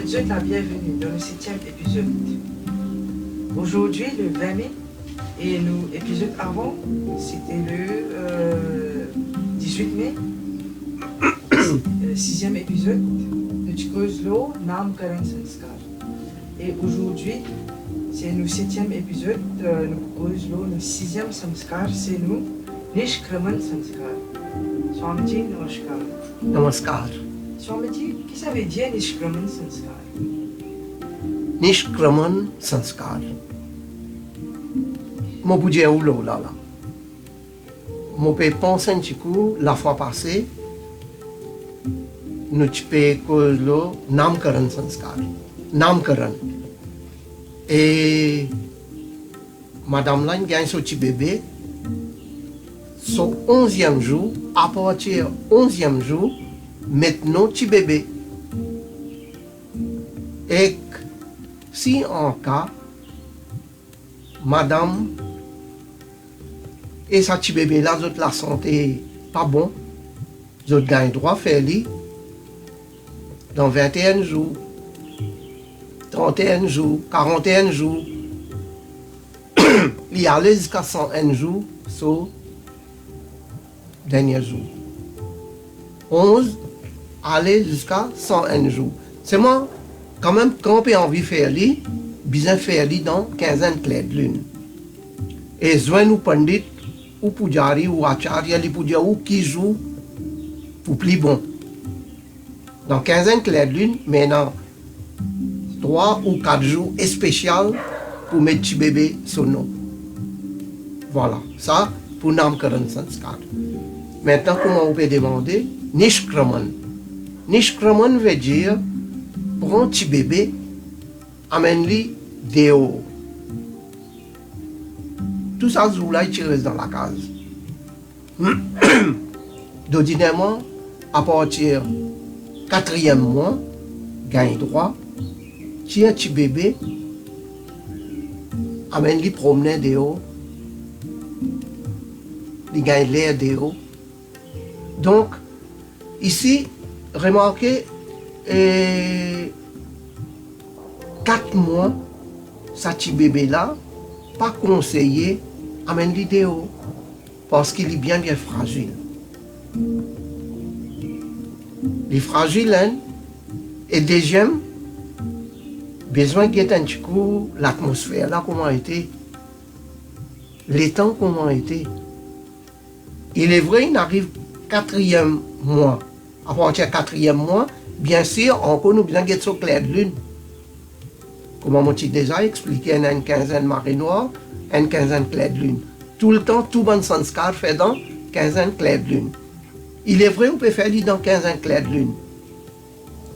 souhaite la bienvenue dans le 7e épisode. Aujourd'hui, le 20 mai, et l'épisode avant, c'était le 18 mai, 6e épisode, de Coslo, Nam Karan Sanskar. Et aujourd'hui, c'est le 7e épisode, de Coslo, le 6e Sanskar, c'est nous, Nishkraman Sanskar. Swamiji, namaskar. Namaskar. Swamiji, qu'est-ce que ça veut dire Nishkraman Sanskar? Nishkraman Sanskar. Mon budget ou là. Mon père pense un petit coup, la fois passée, nous peux cause le Namkaran Sanskar. Namkaran. Et Madame Lan gagne son petit bébé, son 11e jour, à partir du 11e jour, maintenant petit bébé. Et si en cas, Madame et sa petit bébé là, la santé pas bon, vous gagnez droit à faire dans 21 jours, 31 jours, 41 jours, il y a jusqu'à 101 jours, sur dernier jour. 11, aller jusqu'à 101 jours. C'est moi, quand même, quand on a envie de faire bien faire dans 15 clés de lune. Et soit nous pandit, ou pujari, ou acharya, li puja, ou qui joue, pour plus bon. Dans 15 clés de lune, maintenant, 3 ou 4 jours spéciaux pour mettre petit bébé sur nom. Voilà, ça pour Namkaran Sanskar. Maintenant, comment on peut demander? Nishkraman. Nishkraman veut dire, prends un petit bébé, amène-le dehors. Tout ça, là, il reste dans la case. D'ordinairement, à partir du 4e mois, gagne droit, tu as un petit bébé, amène-le promener dehors, il gagne l'air dehors. Donc, ici, remarquez, 4 mois, ce petit bébé-là, pas conseillé, amène-le dehors, parce qu'il est bien fragile. Il est fragile, hein? Et deuxième, besoin qu'il y ait un petit coup, l'atmosphère là, comment a été, les temps, comment a été. Il est vrai, il arrive 4e mois. À partir du 4e mois, bien sûr, encore nous besoin d'être sur clair de lune. Comme on t'a déjà expliqué, il y a une quinzaine de marée noire, une quinzaine de clair de lune. Tout le temps, tout bon sanskar fait dans 15 clair de lune. Il est vrai, on peut faire dans 15 clair de lune.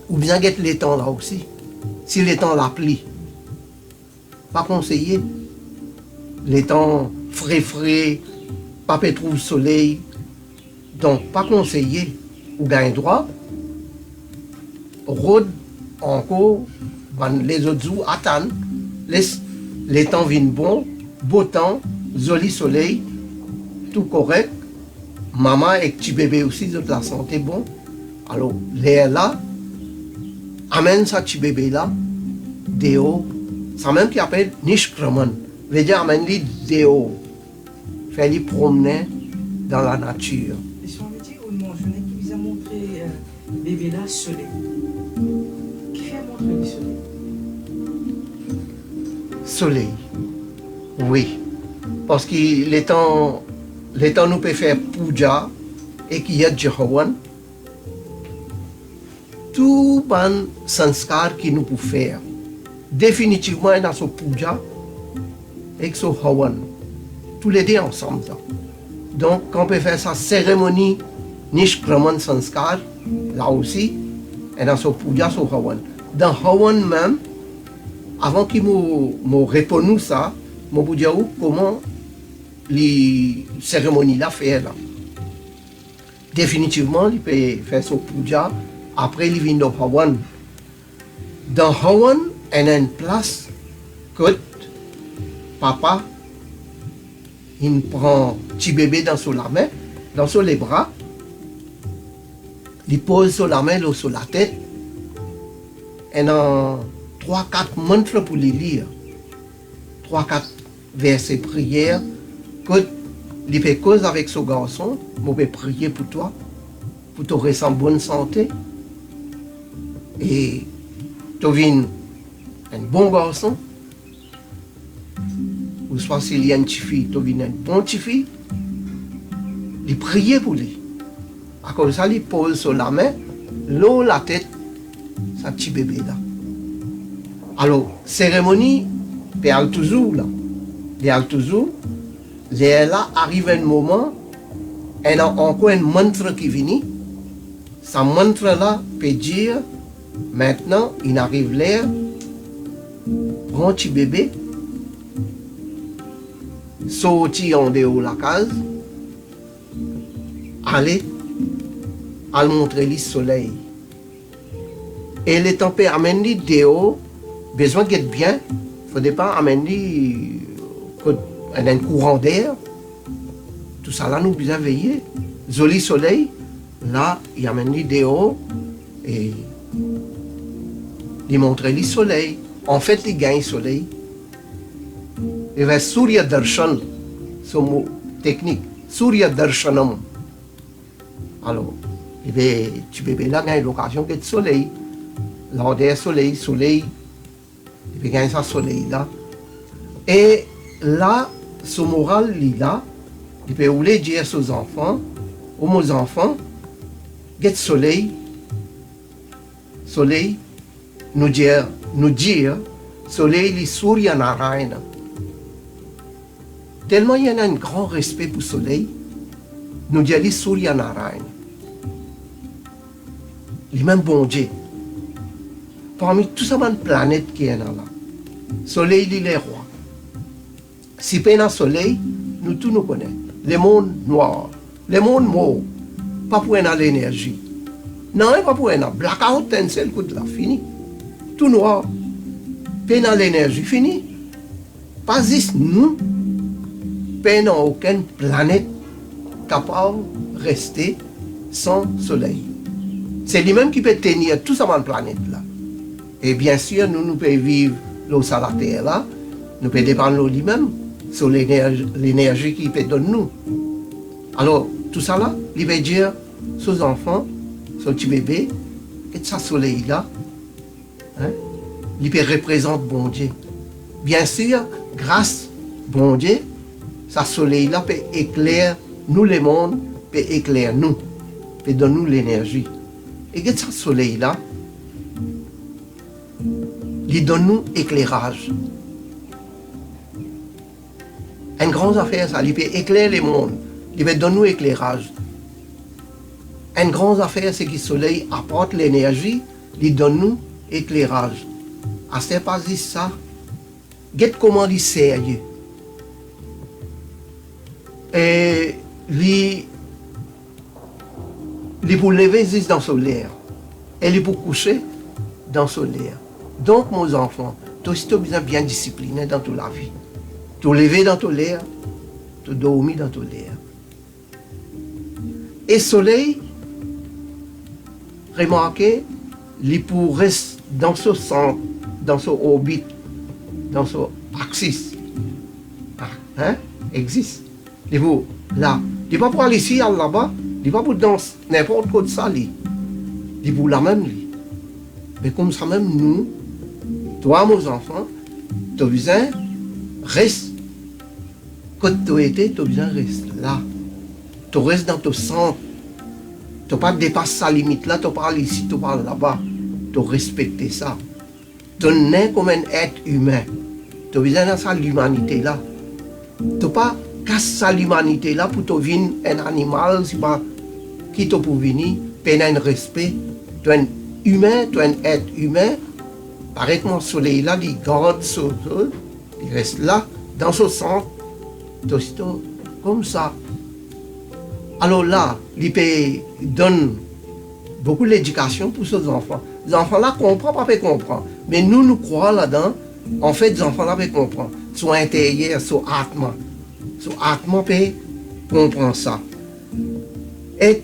Ou bien get les temps là aussi. Si les temps l'appli. Pas conseillé. Les temps frais, pas trouve soleil. Donc, pas conseillé. Ou gagne droit. Rôde encore, les autres jours attendent. Les temps viennent bons, beau temps, joli soleil, tout correct. Maman et petit bébé aussi, de la santé bon. Alors, l'air là, amène ça petit bébé là, dehors. Ça même qui appelle Nishkraman. Veut dire amène-le dehors. Fais-le promener dans la nature. Et si on me dit, on mentionné qui vous a montré le bébé là soleil. Qui fait montrer le soleil? Soleil. Oui. Parce que les temps nous peut faire puja et qu'il y a Jehovan. Tout bon sanskar qui nous peut faire. Définitivement, il y a ce puja et ce havan. Tous les deux ensemble. Ça. Donc, quand on peut faire sa cérémonie Nishkraman Sanskar, là aussi, il y a ce puja, ce havan. Dans havan même, avant qu'il me réponde ça, je vais dire comment les cérémonies là faire là. Définitivement, il peut faire son puja, après il vient dans Hawan. Dans Hawan, il y a une place que papa il prend petit bébé dans son main, dans son les bras, il pose sur la main, sur la tête, et dans 3-4 mantras pour les lire. 3-4 versets prière. Que il fait cause avec ce garçon, je vais prier pour toi, pour te rester en bonne santé. Et tu deviens un bon garçon. Ou soit s'il y a une petite fille, tu deviens un bon petit fille. Il prie pour lui. À cause de ça, il pose sur la main, l'eau, la tête, sa petit bébé là. Alors, cérémonie, il toujours là. Il toujours. Et là, arrive un moment, il y a encore un mantra qui vient. Ce mantra-là peut dire, maintenant, il arrive l'air, prends un petit bébé, sorti en dehors de la case, allez montrer le soleil. Et les tempêtes amènent dehors, besoin d'être bien, il ne faut pas amener un courant d'air. Tout ça là nous besoin veiller. Joli soleil, là, il amène dehors et il montre le soleil. En fait, il gagne le soleil. Il va Surya Darshan, ce mot technique, Surya Darshanam. Alors, tu bébé là gagne l'occasion de soleil. Là, il y a soleil, il va gagner ça soleil là. Et là, ce moral là, il peut vouloir dire aux enfants, aux enfants, get soleil, nous dire, soleil, les Surya Narayana. Tellement il y a un grand respect pour le soleil, nous disons les Surya Narayana. Les mêmes bon Dieu. Parmi toutes ces planètes qui sont là, le soleil, il est roi. Si il y a un soleil, nous tous nous connaissons. Le monde noir, le monde mauve, pas pour l'énergie. Non, pas pour blackout, un seul coup de la fini. Tout noir, pas l'énergie, fini. Pas juste nous, pas aucune planète capable de rester sans soleil. C'est lui-même qui peut tenir toute cette planète-là. Et bien sûr, nous pouvons vivre l'eau sur la terre là, nous pouvons dépendre de lui-même sur l'énergie qu'il peut donner nous. Alors, tout ça là, il veut dire aux enfants, aux petits bébés, que ce soleil là, il peut représenter bon Dieu. Bien sûr, grâce bon Dieu, ce soleil là peut éclairer nous le monde, peut éclairer nous, peut donner nous l'énergie. Et que ce soleil là, il donne nous éclairage. Une grande affaire, ça, il peut éclairer le monde, il peut donner nous éclairage. Une grande affaire, c'est que le soleil apporte l'énergie, il donne nous éclairage. À ce pas juste ça, regarde comment il est sérieux. Et il pour lever juste dans le soleil, et il pour coucher dans le soleil. Donc, mes enfants, tu es bien discipliné dans toute la vie. Tu lever dans ton l'air, tu dormir dans ton l'air. Et le soleil, remarquez, il pour rester dans ce centre, dans ce orbite, dans ce axis. Existe. Il faut là. Il ne va pas pour aller ici, là-bas. Il ne va pas pour danser n'importe quoi de ça. Il faut la même. Mais comme ça même, nous, toi, mes enfants, tu as besoin de rester. Quand tu étais, tu as besoin de rester là. Tu restes dans ton centre. Tu n'as pas dépassé sa limite là, tu parles ici, tu parles là-bas. Tu respectes ça. Tu n'es comme un être humain. Tu as besoin de ça, l'humanité là. Tu n'as pas cassé ça, l'humanité là, pour devenir un animal, c'est pas qui te pour venir, peine un respect. Tu es un humain, tu es un être humain. Arrête-moi le soleil là, il garde ce il reste là, dans ce centre. Comme ça. Alors là, il donne beaucoup d'éducation pour ces enfants. Les enfants là comprennent, pas comprendre. Mais nous croyons là-dedans, en fait, les enfants là peuvent comprendre. Soit intérieur, soit atma. Soit atma peut comprendre ça. Et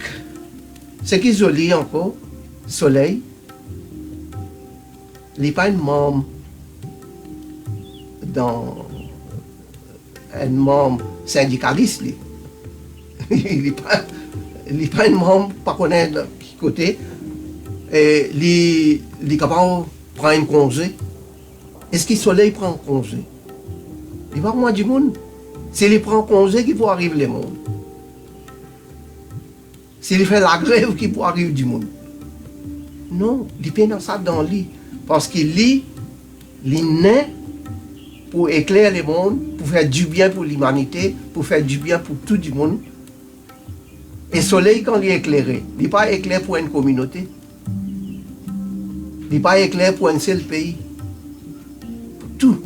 ce qui est joli encore, soleil, il n'est pas un membre dans un membre syndicaliste. Il n'est pas un membre, pas connaître de qui côté. Et il est capable de prendre un congé. Est-ce que le soleil prend un congé? Il va moins du monde. S'il prend un congé, qui peut arriver le monde. S'il fait la grève, qui peut arriver du monde. Non, il fait dans ça dans lui. Parce qu'il lit, il naît pour éclairer le monde, pour faire du bien pour l'humanité, pour faire du bien pour tout le monde. Et le soleil, quand il est éclairé, il n'est pas éclairé pour une communauté. Il n'est pas éclairé pour un seul pays. Pour tout.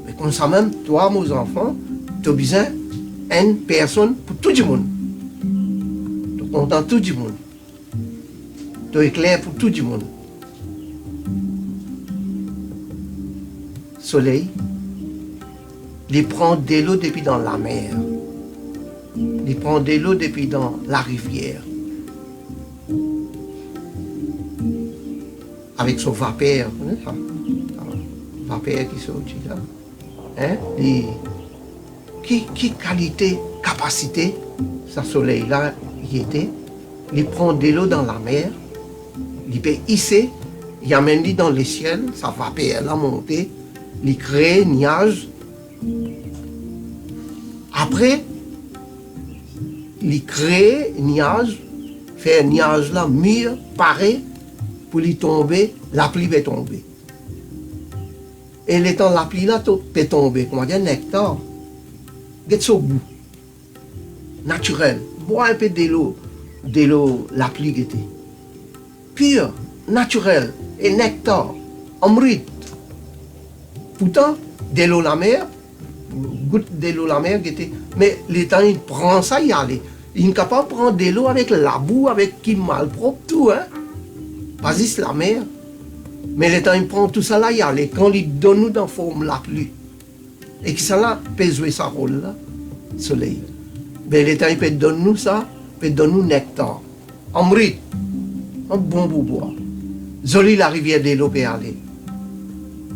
Mais comme ça même, toi, mes enfants, tu as besoin d'une personne pour tout le monde. Tu contentes tout le monde. Tu éclaires pour tout le monde. Soleil, il prend de l'eau depuis dans la mer. Il prend de l'eau depuis dans la rivière. Avec son vapeur, vous savez ça? Vapeur qui sortit là. Hein? Qui qualité, capacité, ce soleil-là, il était. Il prend de l'eau dans la mer. Il peut hisser. Il amène dans le ciel, sa vapeur-là montée. Il crée un nuage. Après, il crée un nuage, fait un nuage là mieux, pareil, pour lui tomber, la pluie va tomber. Et le temps la pluie là peut tomber, comment dire, nectar. Get au bout. Naturel. Bois un peu de l'eau, la pluie était. Pure, naturel, et nectar, amrit. Pourtant, de l'eau la mer, goutte de l'eau la mer, mais le temps il prend ça, il allait. Il est capable de prendre de l'eau avec la boue, avec qui malpropre, tout, hein. Pas juste la mer. Mais le temps il prend tout ça là, il allait. Quand il donne nous dans la forme la pluie. Et qui ça là peut jouer sa rôle là, soleil. Mais le temps il peut donner nous ça, peut donner nous nectar. Amrit, un bon bois. Joli la rivière de l'eau peut aller.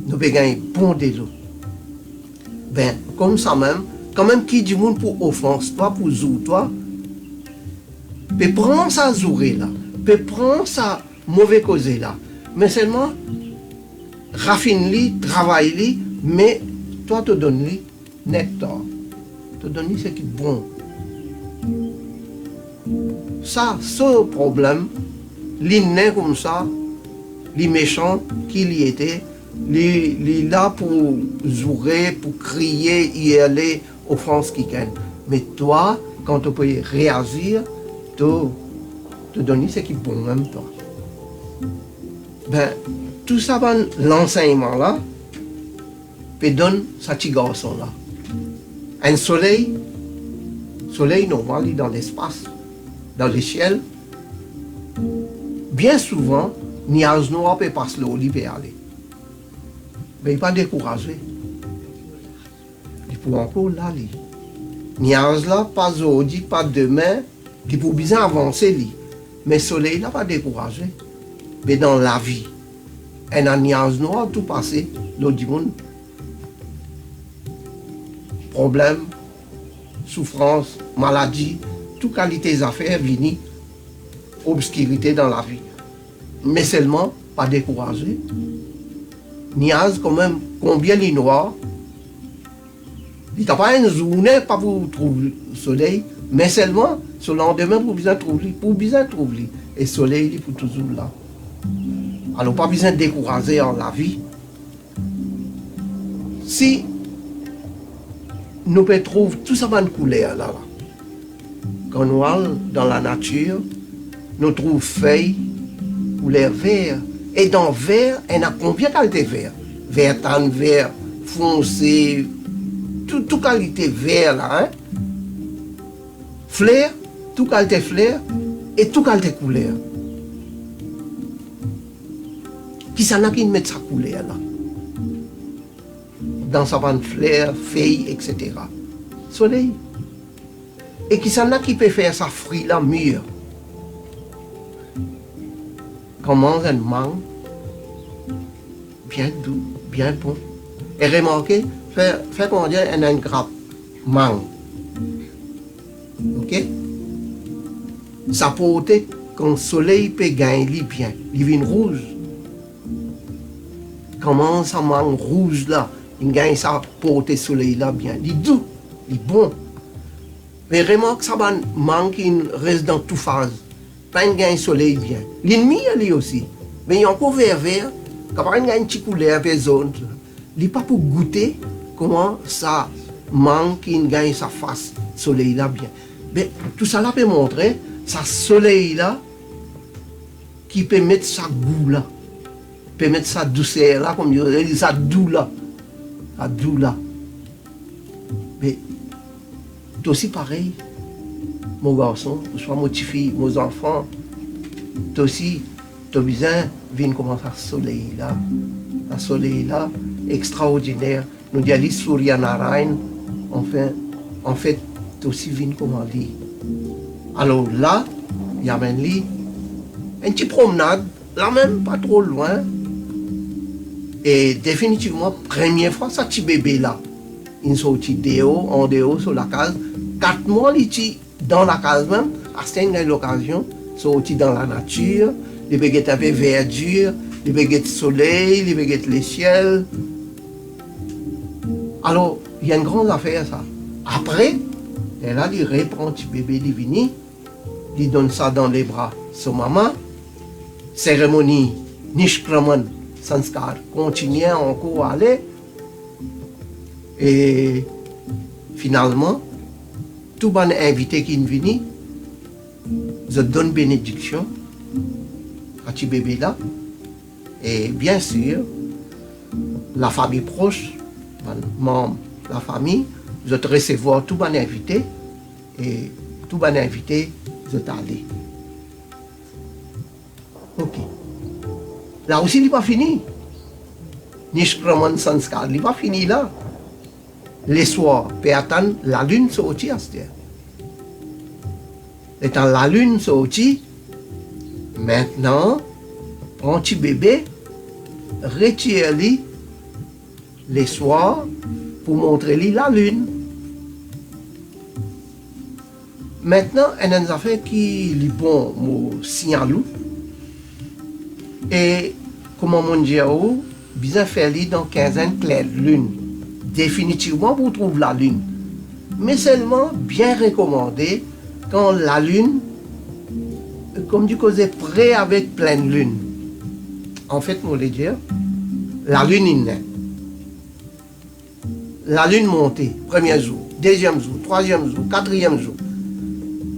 Nous pouvons gagner bon de l'eau. Ben, comme ça même, quand même qui du monde pour offense, toi pour zou, toi, peut prendre sa zourée là, peut prendre sa mauvais causée là, mais seulement raffine-li, travaille-li, mais toi te donnes-li nectar, te donnes-li ce qui est bon. Ça, ce problème, les nains comme ça, les méchants qui y étaient, les là pour jouer, pour crier, y aller aux France qui gagnent. Mais toi, quand tu peux réagir, tu te donnes ce qui est bon même toi. Ben, tout ça, ben, l'enseignement là, peut donner ce petit garçon là. Un soleil normal, il est dans l'espace, dans le ciel. Bien souvent, nuage noir peut passer l'eau, il peut aller. Mais il n'est pas découragé. Il peut encore là. Nuage là, pas aujourd'hui, pas demain, il peut bien avancer. Mais le soleil n'a pas découragé. Mais dans la vie, un nuage noir, tout passé, l'eau du monde. Problème, souffrance, maladie, toute qualité d'affaires, vini, obscurité dans la vie. Mais seulement, pas découragé. Niaz, quand même, combien il est noir. Il n'a pas une journée pas pour trouver le soleil, mais seulement, ce lendemain, pour bien trouver. Et le soleil, il est pour toujours là. Alors, pas besoin de décourager en la vie. Si nous pouvons trouver tout ça dans couleur là, quand nous allons dans la nature, nous trouvons feuilles, couleur vert. Et dans le vert, il y a combien de qualités vert? Vert tan, vert foncé, toute qualité vert là. Hein? Fleur, toute qualité fleur et toute qualité couleur. Qui s'en a qui met sa couleur là? Dans sa bande fleur, feuilles, etc. Soleil. Et qui s'en a qui peut faire sa fruit là mieux? Comment un mangue, bien doux, bien bon. Et remarquez, fait comment dire, on a une grappe mangue. Ok? Ça porte quand le soleil peut gagner bien, il vient rouge. Comment ça mangue rouge là, il gagne ça porte le soleil là bien, il est doux, il est bon. Mais remarque ça mangue qui reste dans toute phase, pas un gagne soleil bien. L'ennemi il est aussi, mais il y a encore vert, quand on gagne une petite couleur peu zone, il n'est pas pour goûter comment ça mangue qui gagne sa face soleil là bien. Mais tout ça là peut montrer ça soleil là qui peut mettre sa goût là, peut mettre sa douceur là, comme je dis, sa doux là, mais c'est aussi pareil, mon garçon, soit mon petit fille, mes enfants, c'est aussi, tu as besoin de venir comment ça soleil là, extraordinaire. Nous disons Surya Narayan, en fait, tu aussi venir comment dire. Alors là, il y a une petite promenade, là même pas trop loin. Et définitivement, première fois, ça petit bébé là, il sorti en dehors sur la case. 4 mois, il était dans la case même, à cette l'occasion, sorti dans la nature, il peut un peu verdure, il peut le soleil, il peut le ciel. Alors, il y a une grande affaire ça. Après, elle a il reprend petit bébé, il vient, il donne ça dans les bras de maman. Cérémonie, Nishkraman, Sanskar, continue encore à aller. Et finalement, tout le monde invité qui vient, je donne bénédiction à ce bébé là. Et bien sûr, la famille proche, membre de la famille, je te recevoir tout le monde invité. Et tout le monde invité, je t'allais. Ok. Là aussi, il n'est pas fini. Nishkraman Sanskar, il n'est pas fini là. Les soirs, peut attendre la lune sortie à cette heure. Étant la lune sortie, maintenant, prends petit bébé, retire-lui les soirs pour montrer-lui la lune. Maintenant, il y a une affaire qui est bon, mon signal. Et comment mon Dieu, bien faire dans 15 ans clair lune. Définitivement, vous trouvez la lune. Mais seulement bien recommandé quand la lune, comme du côté près avec pleine lune. En fait, moi, je dire, la lune est née. La lune montée, premier jour, deuxième jour, troisième jour, quatrième jour.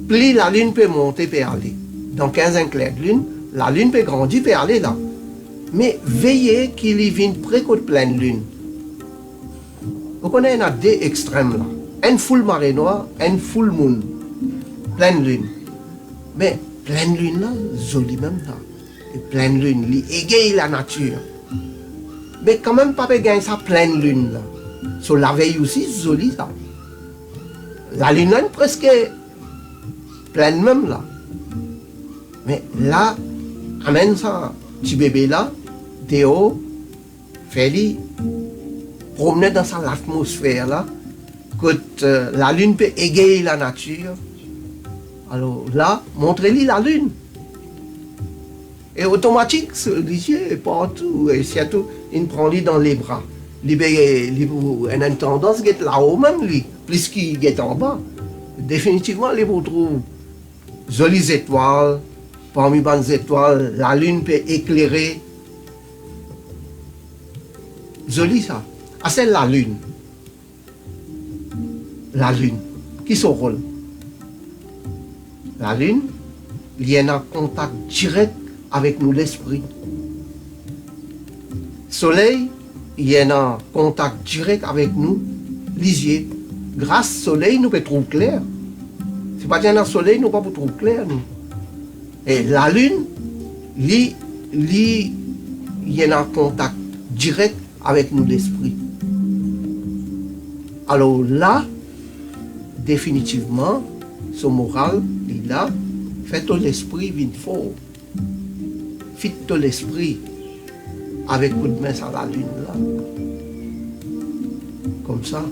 Plus la lune peut monter, peut aller. Dans 15 ans clair de lune, la lune peut grandir, peut aller là. Mais veillez qu'il y vienne près de pleine lune. Vous connaissez, il y a 2 extrêmes là. Un full marée noire, un full moon. Pleine lune. Mais pleine lune là, joli même là. Et pleine lune, il égaye la nature. Mais quand même, pas gagner sa pleine lune là. Sur la veille aussi, joli ça. La lune là, presque pleine même là. Mais là, amène ça, petit bébé là, Théo, fait-lui promener dans sa atmosphère là, que la lune peut égayer la nature. Alors là, montrez-lui la lune. Et automatique, l'isier est partout, et surtout, il prend lui dans les bras. Il a une tendance à être là-haut même, lui, plus qu'il est en bas. Définitivement, il vous trouve jolies étoiles, parmi les étoiles, la lune peut éclairer. Joli ça. Ah, c'est la lune. La lune. Qui est son rôle? La lune, il y a un contact direct avec nous, l'esprit. Soleil, il y a un contact direct avec nous, les yeux. Grâce au soleil, nous pouvons trouver clair. Si pas un soleil, nous ne pouvons pas trouver clair. Nous. Et la lune, il y a un contact direct avec nous, l'esprit. Alors là, définitivement, ce moral, il est là, fait l'esprit vient fort. Fit l'esprit. avec coup de main sur la lune là. Comme ça.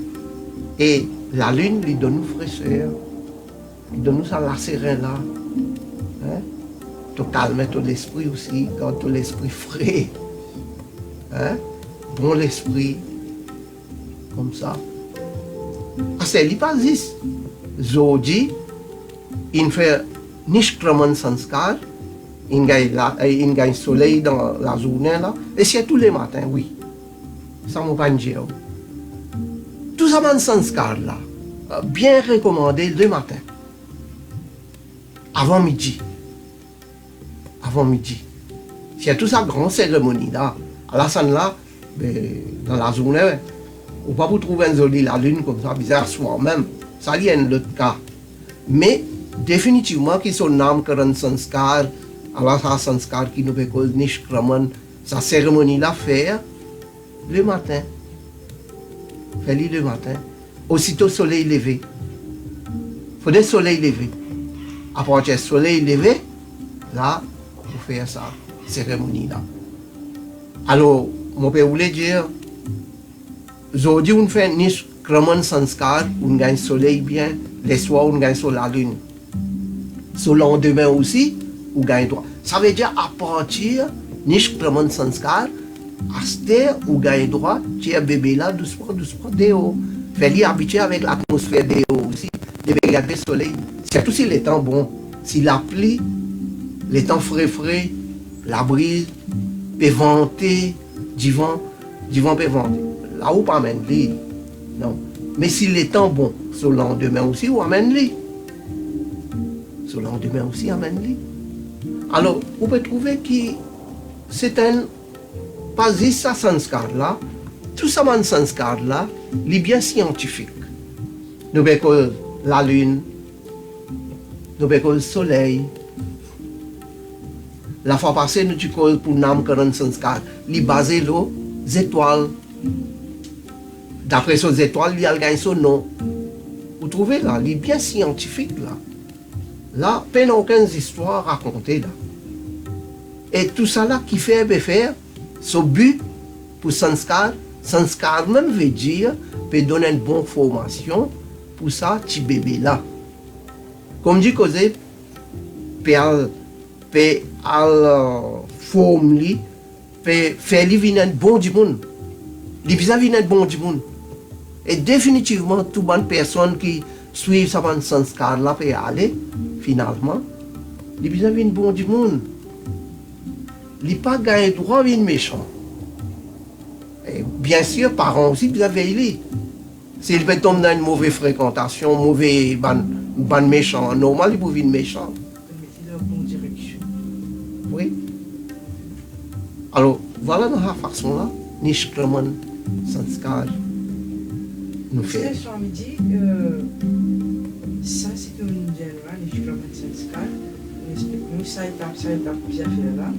Et la lune lui donne nous fraîcheur. Il donne nous ça la serein là. Hein? Tu calmes ton esprit aussi, quand ton l'esprit frais. Hein? Bon l'esprit. Comme ça. Ah, c'est l'hypasis. Zodi, il fait Nishkraman Sanskar. Il gagne soleil dans la journée là. Et c'est tous les matins, oui. Ça m'a pas dit. Tout ça, man sanskar là, bien recommandé le matin. Avant midi. Avant midi. C'est tout ça grande cérémonie là. À la scène là, dans la journée, on ne peut pas trouver une jolie la lune comme ça, bizarre soir même. Ça y est un autre cas. Mais définitivement, qui sont nam karan sanskar, alors ça sanskar qui nous fait nishkraman, sa cérémonie là faire le matin. Fais-le le matin. Aussitôt soleil levé. Il faut des soleil levé. À partir du soleil levé, là, on fait ça, cérémonie là. Alors, mon père voulait dire, aujourd'hui on fait Nishkraman Sanskar, on gagne soleil bien, les soirs on gagne sur la lune. Sur le lendemain aussi, on gagne droit. Ça veut dire à partir Nishkraman Sanskar, à cette heure, on gagne droit, tu es bébé là, doucement, dehors. Fais-lui habituer avec l'atmosphère dehors aussi, de regarder le soleil. Surtout si les temps bon, si la pluie, les temps frais, la brise, peut venter, du vent peut venter. Là où pas amène lui, non. Mais si les temps bon, sur le lendemain aussi, on amène lui. Sur le lendemain aussi, amène lui. Alors, on peut trouver que c'est un, pas juste ça sanskar là, tout ça man sanskar là, il est bien scientifique. Nous avons la lune, nous avons le soleil. La fois passée, nous avons pour Nam Karan Sanskar, il est basé sur les étoiles. D'après ces étoiles, il a gagné son nom. Vous trouvez là, il est bien scientifique là. Là, peine aucune histoire racontée là. Et tout ça là qui fait faire, ce but pour Sanskar, Sanskar même veut dire, peut donner une bonne formation pour ça, petit bébé là. Comme dit Cosé, peut forme lui, peut faire lui venir bon du monde. Il vient venir bon du monde. Et définitivement, toute bonne personne qui suit ça van sanskar là peut aller, finalement, il vient venir bon du monde. Il n'a pas gagné droit à une méchant. Et bien sûr, parents aussi, ils avaient veillé. S'il peut tomber dans une mauvaise fréquentation, mauvais ban méchant, normal, il peut venir méchant. Mettez dans la bonne direction. Oui. Alors, voilà dans la façon là, Nishkraman Sanskar nous fait. C'est à midi, ça c'est une générale, Nishkraman Sanskar. On explique nous ça étape, bien fait là.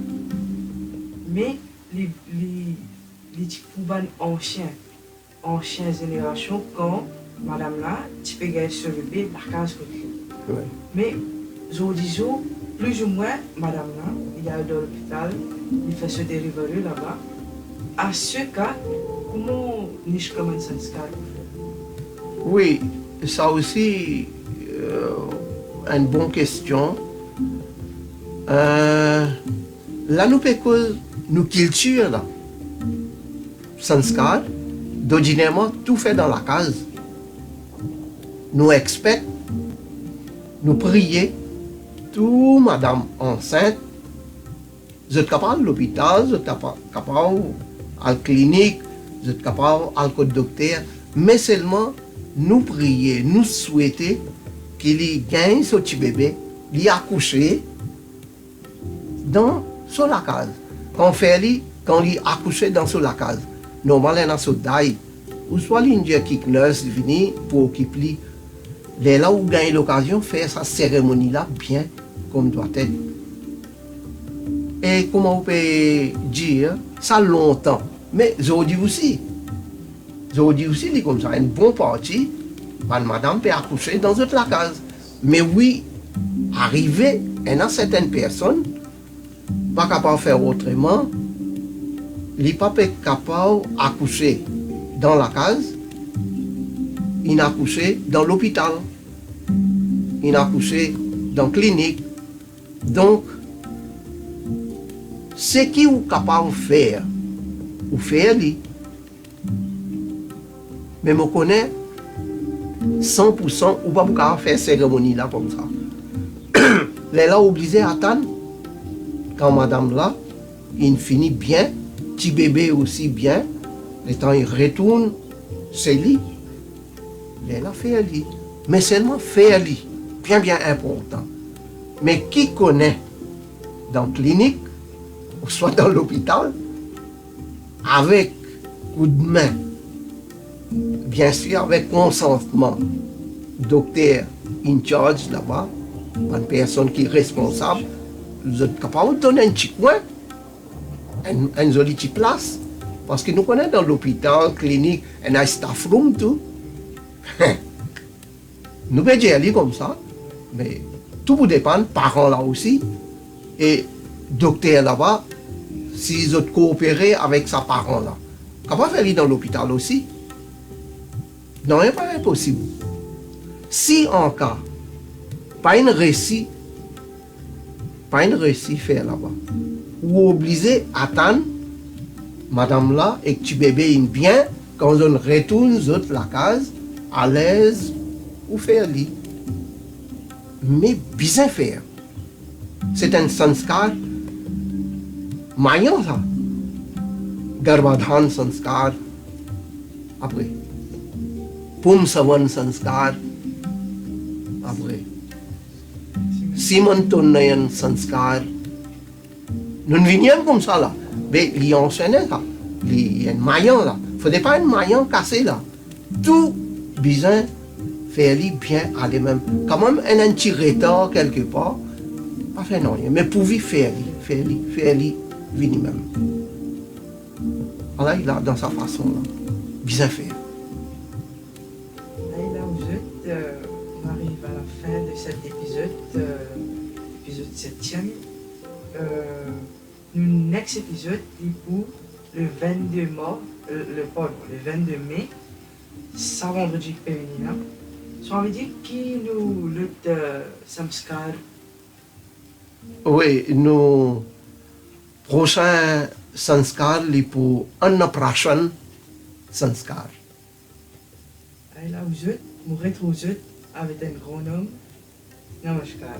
Mais les anciennes générations, quand madame là, tu peux gagner ce bébé, la case côté. Mais, aujourd'hui, plus ou moins, madame là, il y a dans l'hôpital, il fait se dériver là-bas. À ce cas, comment Nishkraman Sanskar? Oui, ça aussi, une bonne question. Là, nous faisons nos cultures, là. Sanskar, d'ordinairement, tout fait dans la case. Nous experts, nous prions, tout madame enceinte, vous êtes capable de l'hôpital, vous êtes capable à la clinique, vous êtes capable à le docteur, mais seulement nous prions, nous souhaitons qu'il gagne ce petit bébé, il accouché sur la case. Quand il accouché sur la case, normalement, il y a ce daï, ou soit l'Indien qui nurse venir pour occuper les là où gagne l'occasion de faire sa cérémonie là bien comme doit être. Et comment on peut dire ça longtemps, mais aujourd'hui aussi, il est comme ça, une bonne partie, madame peut accoucher dans toute la case. Mais oui, arrivé, il y a certaines personnes pas capable de faire autrement, les papas sont capables d'accoucher dans la case, ils accouché dans l'hôpital, ils accouché dans la clinique. Donc, ce qui est capable de faire, ou faire, mais je connais 100% ou pas capable faire cérémonie là comme ça. Les là obligés à attendre quand madame là, il finit bien, petit bébé aussi bien, le temps il retourne, c'est lui. Les là fait lui. Mais seulement faire lui, bien important. Mais qui connaît dans la clinique, ou soit dans l'hôpital, avec coup de main, bien sûr avec consentement, docteur in charge là-bas, une personne qui est responsable, vous êtes capable de donner un petit coin, une jolie petite place, parce que nous connaissons dans l'hôpital, clinique, un staff room tout. Nous pouvons aller comme ça, mais tout vous dépend, parents là aussi, et docteur là-bas, s'ils ont coopéré avec sa parent là. Comment faire dans l'hôpital aussi? Non, c'est pas impossible. Si en cas, pas une récit faire là-bas, ou obligé à attendre, madame là, et que tu bébé in bien, quand on retourne la case, à l'aise, ou faire lit. Mais bien faire. C'est un sanskar maillant ça. Garbadhan sanskar. Après. Pumsavan sanskar. Après. Simantonayan sanskar. Nous venions comme ça là. Mais il y a ça. Il y a un maillant là. Il ne faudrait pas un maillant cassé là. Tout bien faire bien aller même. Quand même un petit retard quelque part. Pas faire non rien. Mais pour faire venir même. Alors il a dans sa façon là. Bien faire. Et là, on arrive à la fin de cet épisode, épisode 7e. Le next épisode est pour le 22 le 22 mai, ça vendredi féminin. Ça veut dire qui nous lutte samskar. Oui, nos prochains sanskar les pour Annaprashan sanskar. Et là, vous retrouvez avec un grand homme. Namaskar.